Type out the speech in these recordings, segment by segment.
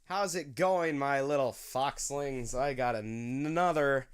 How's it going, my little foxlings? I got another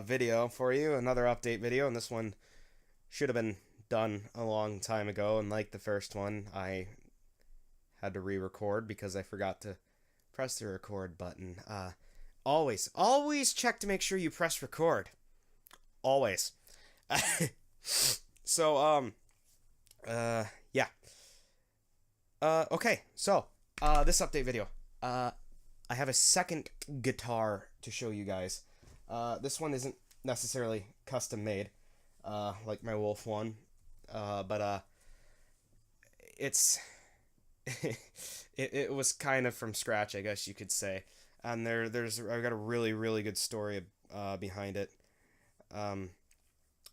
video for you, another update video, and this one should have been done a long time ago. And like the first one, I had to re-record because I forgot to press the record button. Always check to make sure you press record. Always. so, yeah. Okay, so, this update video. I have a second guitar to show you guys. This one isn't necessarily custom made, like my Wolf one, but it's it was kind of from scratch, I guess you could say. And I've got a really good story behind it.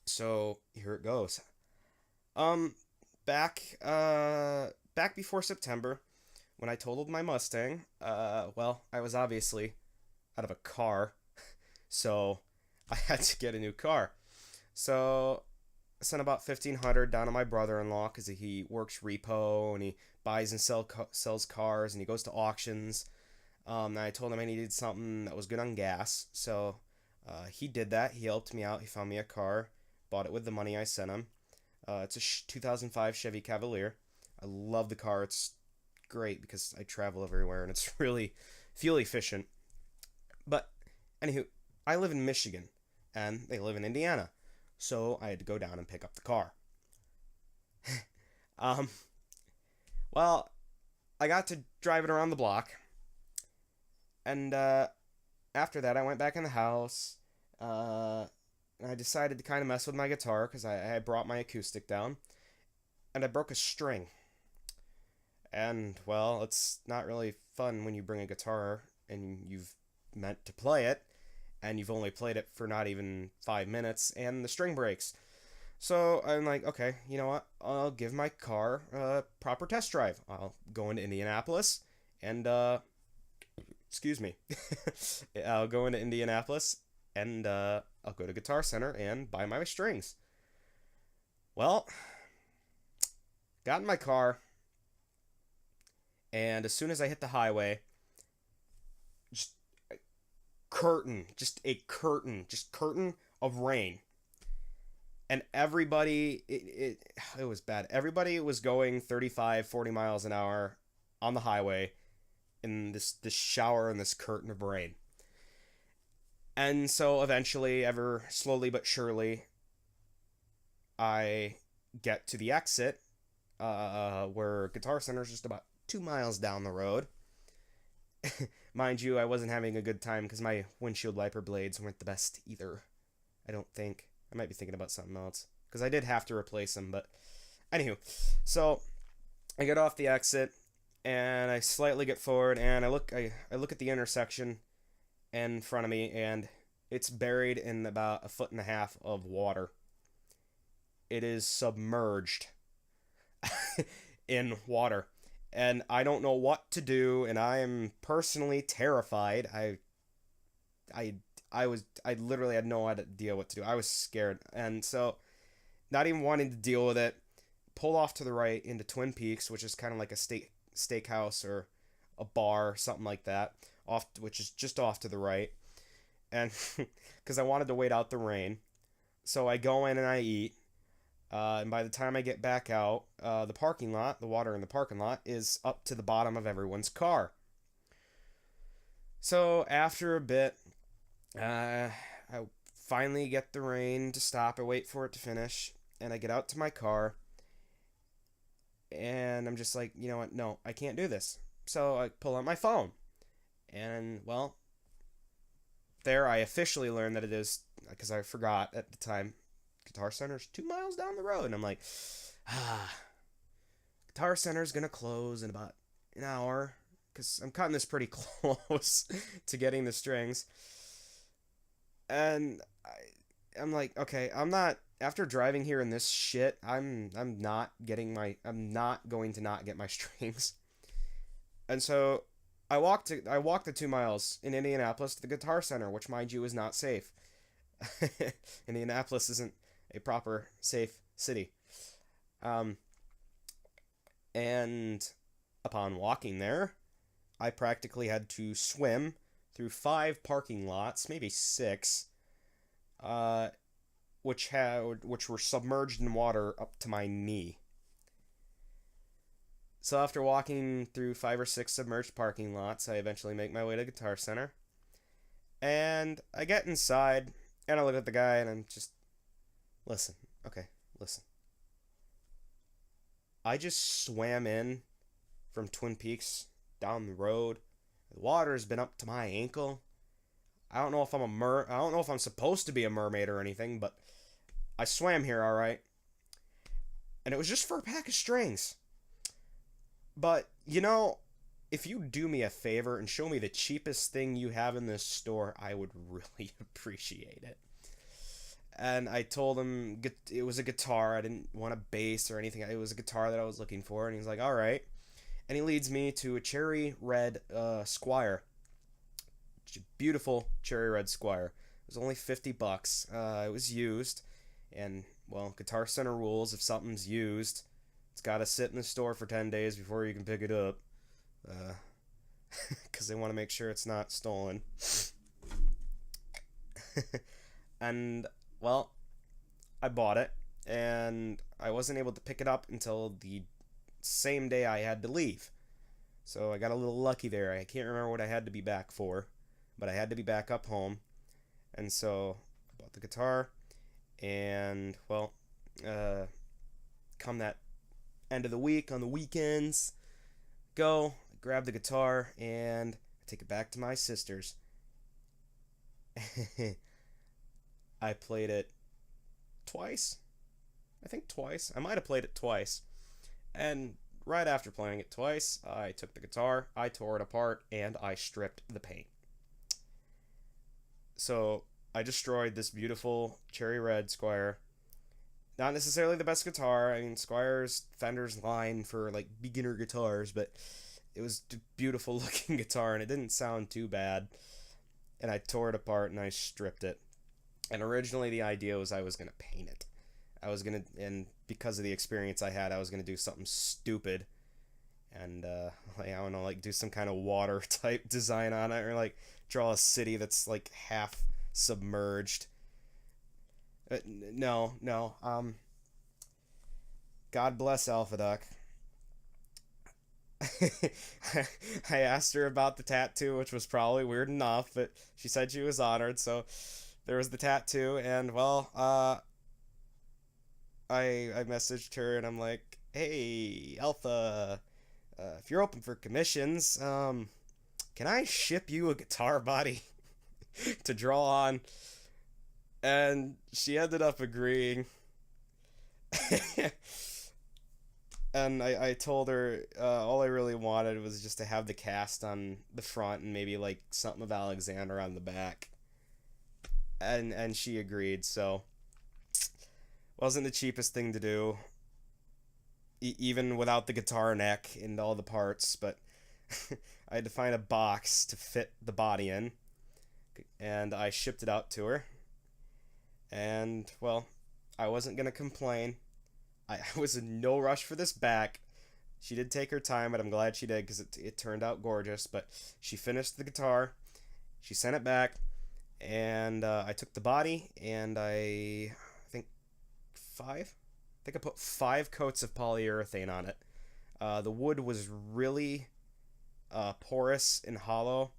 So here it goes. Um, back before September, when I totaled my Mustang, well, I was obviously out of a car, so I had to get a new car. So I sent about 1,500 down to my brother-in-law because he works repo and he buys and sells cars and he goes to auctions. And I told him I needed something that was good on gas, so he did that. He helped me out. He found me a car, bought it with the money I sent him. It's a 2005 Chevy Cavalier. I love the car. It's great because I travel everywhere and it's really fuel efficient. But anywho, I live in Michigan and they live in Indiana, so I had to go down and pick up the car. um, well, I got to drive it around the block, and after that, I went back in the house. And I decided to kind of mess with my guitar because I brought my acoustic down, and I broke a string. And, well, it's not really fun when you bring a guitar and you've meant to play it, and you've only played it for not even 5 minutes, and the string breaks. So I'm like, okay, you know what? I'll give my car a proper test drive. I'll go into Indianapolis and, excuse me. I'll go into Indianapolis and, I'll go to Guitar Center and buy my strings. Well, got in my car, and as soon as I hit the highway, just just curtain of rain, and everybody, it was bad. Everybody was going 35, 40 miles an hour on the highway in this shower and this curtain of rain. And so eventually, ever slowly but surely, I get to the exit, where Guitar Center is just about 2 miles down the road. Mind you, I wasn't having a good time because my windshield wiper blades weren't the best either. I don't think. I might be thinking about something else because I did have to replace them. But anywho, so I get off the exit and I slightly get forward and I look at the intersection in front of me, and it's buried in about a foot and a half of water. It is submerged in water, and I don't know what to do, and I am personally terrified. I I literally had no idea what to do. I was scared, and so not even wanting to deal with it, pull off to the right into Twin Peaks, which is kind of like a steakhouse or a bar, something like that, which is just off to the right, and because I wanted to wait out the rain, so I go in and I eat. And by the time I get back out, the water in the parking lot is up to the bottom of everyone's car. So after a bit, I finally get the rain to stop. I wait for it to finish, and I get out to my car, and I'm just like, you know what? No, I can't do this. So I pull out my phone, and well, there I officially learned that it is, because I forgot at the time, Guitar Center's 2 miles down the road, and I'm like, Guitar Center's gonna close in about an hour because I'm cutting this pretty close to getting the strings, and I'm like, okay, I'm not. After driving here in this shit, I'm not going to not get my strings, and so I walked the 2 miles in Indianapolis to the Guitar Center, which, mind you, is not safe. Indianapolis isn't a proper safe city. Um, and upon walking there, I practically had to swim through 5 parking lots, maybe 6, uh, which were submerged in water up to my knee. So after walking through 5 or 6 submerged parking lots, I eventually make my way to Guitar Center. And I get inside, and I look at the guy, and I'm just, listen, okay, listen. I just swam in from Twin Peaks down the road. The water's been up to my ankle. I don't know if I don't know if I'm supposed to be a mermaid or anything, but I swam here, all right. And it was just for a pack of strings. But, if you do me a favor and show me the cheapest thing you have in this store, I would really appreciate it. And I told him it was a guitar. I didn't want a bass or anything. It was a guitar that I was looking for. And he's like, all right. And he leads me to a cherry red Squire. Beautiful cherry red Squire. It was only $50. It was used. And, well, Guitar Center rules, if something's used, it's got to sit in the store for 10 days before you can pick it up. Because they want to make sure it's not stolen. And, well, I bought it, and I wasn't able to pick it up until the same day I had to leave. So I got a little lucky there. I can't remember what I had to be back for, but I had to be back up home. And so I bought the guitar, and, well, come that end of the week, on the weekends, grab the guitar, and take it back to my sister's. I played it twice. I think twice. I might have played it twice. And right after playing it twice, I took the guitar, I tore it apart, and I stripped the paint. So I destroyed this beautiful cherry red Squire. Not necessarily the best guitar. I mean, Squire's Fender's line for, like, beginner guitars, but it was a beautiful looking guitar, and it didn't sound too bad. And I tore it apart, and I stripped it. And originally the idea was I was going to paint it. And because of the experience I had, I was going to do something stupid. And, I don't know, like, do some kind of water type design on it, or, like, draw a city that's, like, half submerged. No. God bless ANYWHO. I asked her about the tattoo, which was probably weird enough, but she said she was honored, so there was the tattoo, and, well, I messaged her, and I'm like, hey, Alpha, if you're open for commissions, can I ship you a guitar body to draw on? And she ended up agreeing. And I told her all I really wanted was just to have the cast on the front and maybe, like, something of Alexander on the back. And she agreed, so wasn't the cheapest thing to do, even without the guitar neck and all the parts, but I had to find a box to fit the body in, and I shipped it out to her. And, well, I wasn't going to complain. I was in no rush for this back. She did take her time, but I'm glad she did, because it turned out gorgeous. But she finished the guitar, she sent it back, and I took the body, and I put 5 coats of polyurethane on it. The wood was really porous and hollow.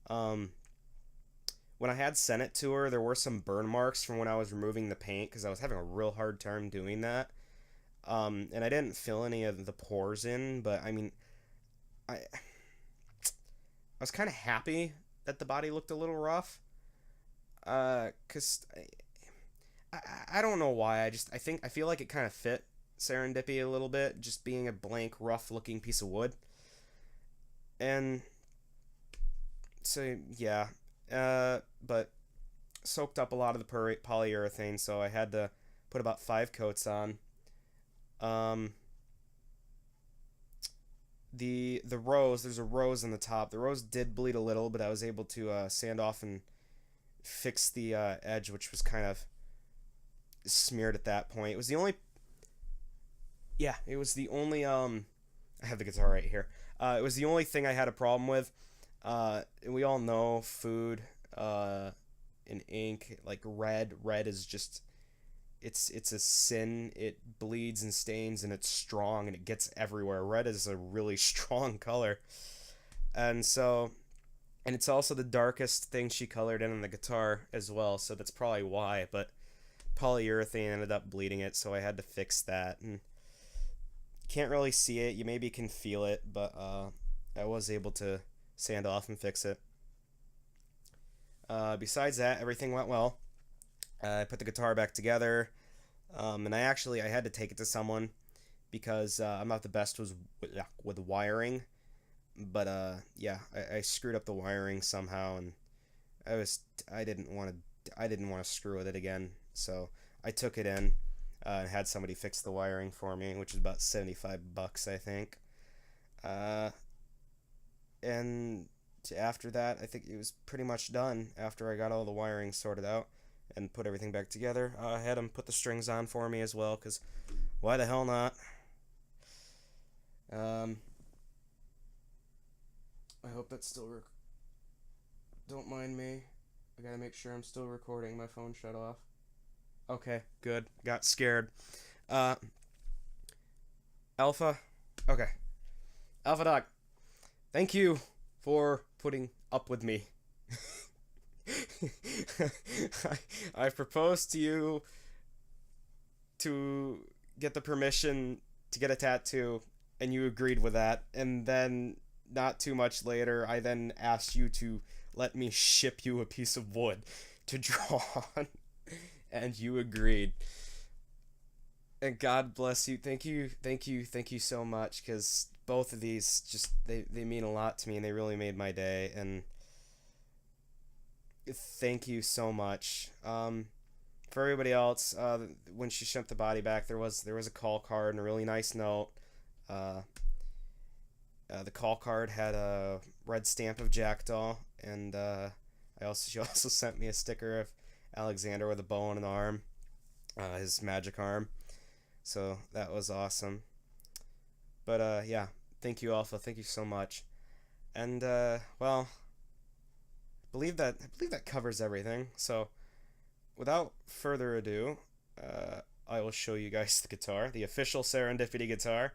When I had sent it to her, there were some burn marks from when I was removing the paint, because I was having a real hard time doing that. And I didn't fill any of the pores in, but I mean, I was kind of happy that the body looked a little rough. Because I don't know why, I feel like it kind of fit Serendipity a little bit, just being a blank, rough looking piece of wood. And so, yeah. But soaked up a lot of the polyurethane, so I had to put about 5 coats on. The rose, there's a rose on the top. The rose did bleed a little, but I was able to sand off and fix the edge, which was kind of smeared at that point. It was the only I have the guitar right here. It was the only thing I had a problem with. And we all know food in ink, like red. Red is just it's a sin. It bleeds and stains and it's strong and it gets everywhere. Red is a really strong color. And so and it's also the darkest thing she colored in on the guitar as well, so that's probably why, but polyurethane ended up bleeding it, so I had to fix that. And can't really see it. You maybe can feel it, but I was able to sand off and fix it. Besides that, everything went well. I put the guitar back together, and I had to take it to someone because I'm not the best with wiring. But yeah, I screwed up the wiring somehow, and I didn't want to screw with it again. So I took it in and had somebody fix the wiring for me, which is about $75, I think. And after that, I think it was pretty much done. After I got all the wiring sorted out and put everything back together, I had them put the strings on for me as well, because why the hell not? I hope that's still don't mind me. I gotta make sure I'm still recording. My phone shut off. Okay, good. Got scared. Alpha. Okay. Alpha Dog. Thank you for putting up with me. I proposed to you to get the permission to get a tattoo, and you agreed with that. And then, not too much later, I then asked you to let me ship you a piece of wood to draw on, and you agreed. And God bless you. Thank you so much, because both of these just they mean a lot to me, and they really made my day. And thank you so much. For everybody else, when she shipped the body back, there was a call card and a really nice note. The call card had a red stamp of Jackdaw, and she also sent me a sticker of Alexander with a bow on an arm, his magic arm. So that was awesome. But yeah, thank you, Alpha. Thank you so much. And well, I believe that covers everything. So without further ado, I will show you guys the guitar, the official Serendipity guitar,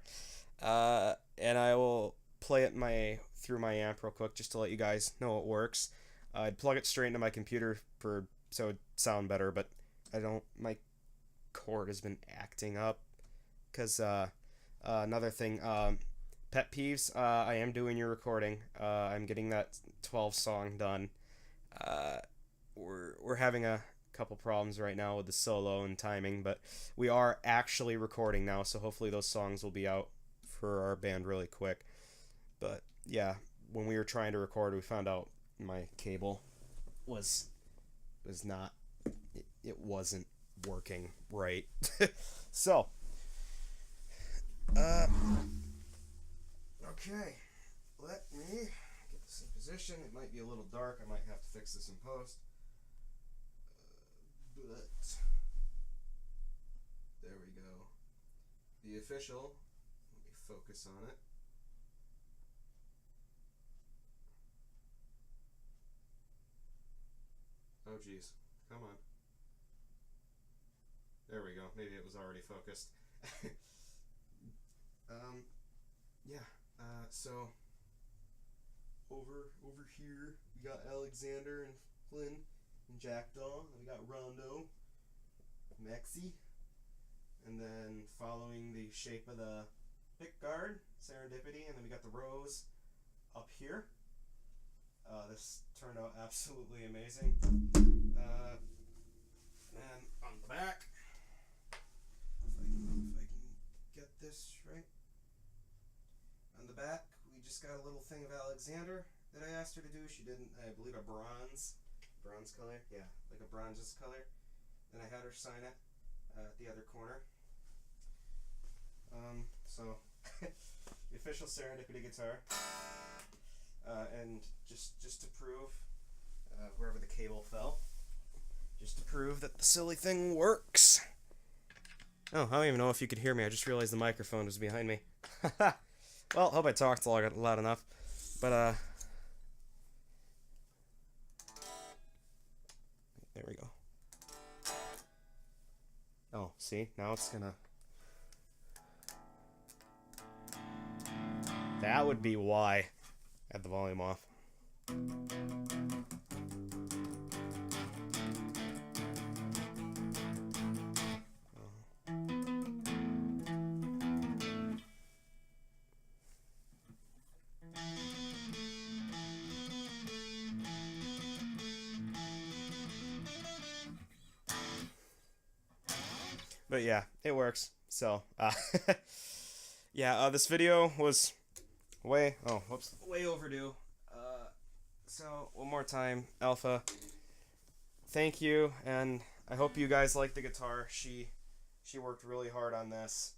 and I will play it through my amp real quick just to let you guys know it works. I'd plug it straight into my computer so it'd sound better, but my cord has been acting up. Because another thing, pet peeves, I am doing your recording. I'm getting that 12 song done. We're having a couple problems right now with the solo and timing, but we are actually recording now, so hopefully those songs will be out for our band really quick. But yeah, when we were trying to record, we found out my cable was not, it wasn't working right. So okay, let me get this in position. It might be a little dark. I might have to fix this in post. But there we go. The official. Let me focus on it. Oh geez, come on. There we go. Maybe it was already focused. Yeah. So over here we got Alexander and Flynn and Jackdaw. We got Rondo, Maxi, and then following the shape of the pick guard, Serendipity, and then we got the rose up here. This turned out absolutely amazing. And on the back, if I can get this right. On the back, we just got a little thing of Alexander that I asked her to do. She didn't, I believe, a bronze color. Yeah, like a bronze color. Then I had her sign it at the other corner. So the official Serendipity guitar. And just to prove, wherever the cable fell, just to prove that the silly thing works. Oh, I don't even know if you could hear me. I just realized the microphone was behind me. Well, hope I talked loud enough. But, there we go. Oh, see? Now it's gonna... That would be why I had the volume off. But yeah, it works. So, yeah, this video was way overdue. So one more time, Alpha, thank you, and I hope you guys like the guitar. She worked really hard on this,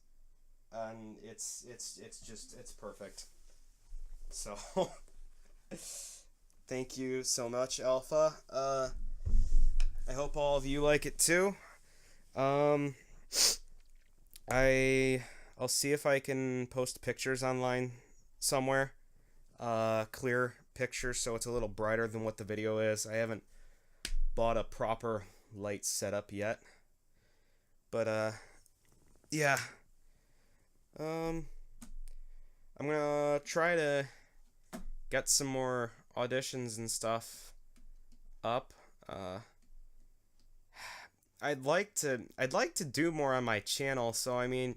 and it's perfect. So thank you so much, Alpha. I hope all of you like it too. I'll see if I can post pictures online somewhere. Clear pictures so it's a little brighter than what the video is. I haven't bought a proper light setup yet. But yeah. I'm gonna try to get some more auditions and stuff up. I'd like to do more on my channel, so I mean,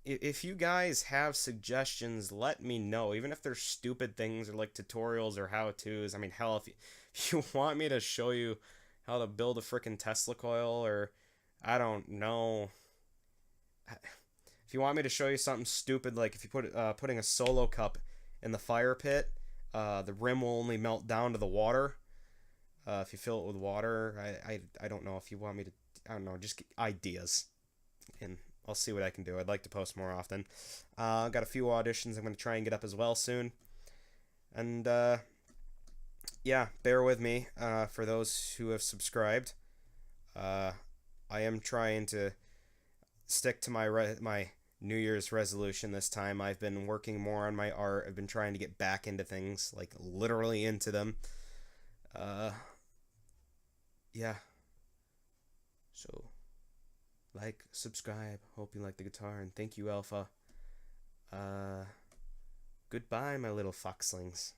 if you guys have suggestions, let me know, even if they're stupid things or like tutorials or how-tos. I mean, hell, if you want me to show you how to build a freaking Tesla coil, or I don't know, if you want me to show you something stupid, like if you putting a solo cup in the fire pit, the rim will only melt down to the water. If you fill it with water, I don't know if you want me to, I don't know, just get ideas, and I'll see what I can do. I'd like to post more often. I've got a few auditions I'm going to try and get up as well soon, and yeah, bear with me for those who have subscribed. I am trying to stick to my New Year's resolution this time. I've been working more on my art. I've been trying to get back into things, like literally into them. Yeah. So, like, subscribe. Hope you like the guitar, and thank you, Alpha. Goodbye, my little foxlings.